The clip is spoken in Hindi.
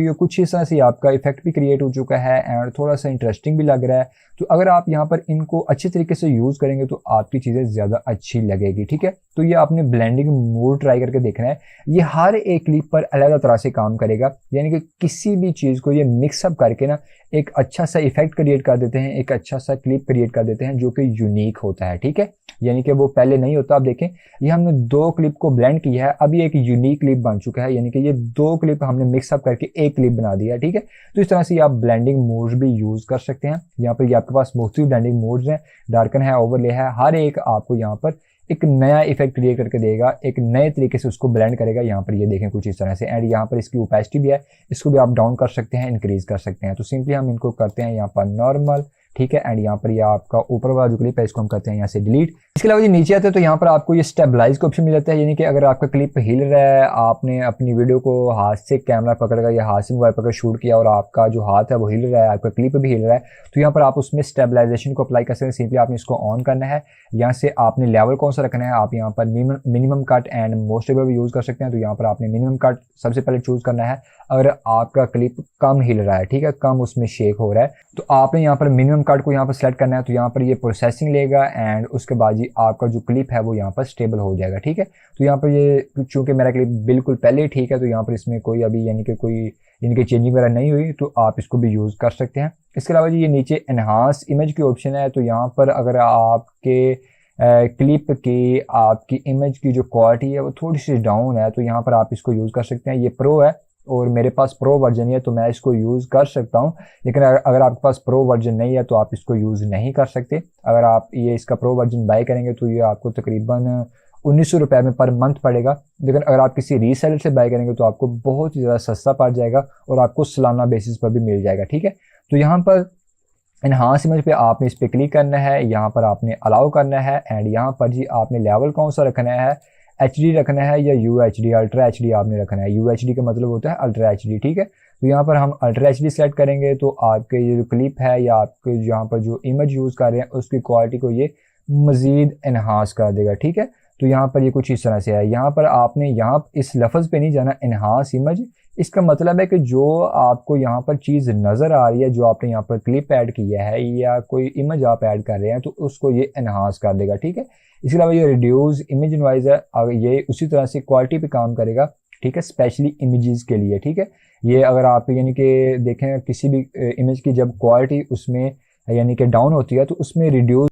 ये कुछ इस तरह से आपका इफेक्ट भी क्रिएट हो चुका है एंड थोड़ा सा इंटरेस्टिंग भी लग रहा है। तो अगर आप यहाँ पर इनको अच्छे तरीके से यूज़ करेंगे तो आपकी चीज़ें ज़्यादा अच्छी लगेगी, ठीक है। तो ये आपने ब्लेंडिंग मोड ट्राई करके देखना है। ये हर एक क्लिप पर अलग तरह से काम करेगा, यानी कि किसी भी चीज़ को ये मिक्सअप करके ना एक अच्छा सा इफेक्ट क्रिएट कर देते हैं, एक अच्छा सा क्लिप क्रिएट कर देते हैं जो कि यूनिक होता है, ठीक है। यानी कि वो पहले नहीं होता। आप देखें ये हमने दो क्लिप को ब्लेंड किया है, अब ये एक यूनिक क्लिप बन चुका है, यानी कि ये दो क्लिप हमने मिक्सअप करके एक क्लिप बना दिया, ठीक है। तो इस तरह से आप ब्लेंडिंग मोड्स भी यूज कर सकते हैं। यहाँ पर ये आपके पास मुख्तलिफ ब्लेंडिंग मोड्स हैं, डार्कन है, ओवरले है, हर एक आपको यहाँ पर एक नया इफेक्ट क्रिएट करके देगा, एक नए तरीके से उसको ब्लेंड करेगा। यहाँ पर ये देखें कुछ इस तरह से। एंड यहाँ पर इसकी ओपेसिटी भी है, इसको भी आप डाउन कर सकते हैं, इंक्रीज कर सकते हैं। तो सिंपली हम इनको करते हैं यहाँ पर नॉर्मल, ठीक है। एंड यहाँ पर ये आपका ऊपर वाला जो क्लिप है इसको हम करते हैं यहाँ से डिलीट। इसके अलावा ये नीचे आते हैं तो यहाँ पर आपको ये स्टेबलाइज का ऑप्शन मिल जाता है, यानी कि अगर आपका क्लिप हिल रहा है, आपने अपनी वीडियो को हाथ से कैमरा पकड़कर या हाथ से मोबाइल पकड़ शूट किया और आपका जो हाथ है वो हिल रहा है, आपका क्लिप भी हिल रहा है, तो यहाँ पर आप उसमें स्टेबलाइजेशन को अप्लाई कर सकते हैं। सिंपली आपने इसको ऑन करना है, यहाँ से आपने लेवल कौन सा रखना है, आप यहाँ पर minimum cut and most stable भी यूज कर सकते हैं। तो यहाँ पर आपने मिनिमम कट सबसे पहले चूज करना है। अगर आपका क्लिप कम हिल रहा है, ठीक है, कम उसमें शेक हो रहा है, तो आपने यहाँ पर मिनिमम कट को यहाँ पर सेलेक्ट करना है। तो यहाँ पर ये प्रोसेसिंग लेगा एंड उसके बाद जी आपका जो क्लिप है वो यहाँ पर स्टेबल हो जाएगा, ठीक है। तो यहाँ पर ये चूंकि मेरा क्लिप बिल्कुल पहले ही ठीक है, तो यहाँ पर इसमें कोई अभी यानी कि चेंजिंग वगैरह नहीं हुई, तो आप इसको भी यूज कर सकते हैं। इसके अलावा जी ये नीचे एनहांस इमेज की ऑप्शन है, तो यहाँ पर अगर आपके क्लिप की आपकी इमेज की जो क्वालिटी है वो थोड़ी सी डाउन है, तो यहाँ पर आप इसको यूज कर सकते हैं। ये प्रो है और मेरे पास प्रो वर्जन है, तो मैं इसको यूज कर सकता हूँ, लेकिन अगर आपके पास प्रो वर्जन नहीं है तो आप इसको यूज नहीं कर सकते। अगर आप ये इसका प्रो वर्जन बाय करेंगे तो ये आपको तकरीबन 1900 रुपये में पर मंथ पड़ेगा, लेकिन अगर आप किसी रीसेलर से बाय करेंगे तो आपको बहुत ही ज़्यादा सस्ता पड़ जाएगा और आपको सालाना बेसिस पर भी मिल जाएगा, ठीक है। तो यहाँ पर एनहांस इमेज पे आपने इस पर क्लिक करना है, यहाँ पर आपने अलाउ करना है एंड यहाँ पर जी आपने लेवल कौन सा रखना है, HD रखना है या UHD, अल्ट्रा HD आपने रखना है। UHD का मतलब होता है अल्ट्रा HD, ठीक है। तो यहाँ पर हम अल्ट्रा HD सेलेक्ट करेंगे तो आपके ये जो क्लिप है या आपके यहाँ पर जो इमेज यूज़ कर रहे हैं उसकी क्वालिटी को ये मज़ीद एनहांस कर देगा, ठीक है। तो यहाँ पर ये कुछ इस तरह से है। यहाँ पर आपने यहाँ इस लफ्ज़ पे नहीं जाना एनहांस इमेज, इसका मतलब है कि जो आपको यहाँ पर चीज़ नज़र आ रही है, जो आपने यहाँ पर क्लिप ऐड किया है या कोई इमेज आप ऐड कर रहे हैं, तो उसको ये एनहांस कर देगा, ठीक है। इसके अलावा ये रिड्यूस इमेज नॉइज है, ये उसी तरह से क्वालिटी पे काम करेगा, ठीक है, स्पेशली इमेजेस के लिए, ठीक है। ये अगर आप यानी कि देखें किसी भी इमेज की जब क्वालिटी उसमें यानी कि डाउन होती है तो उसमें रिड्यूस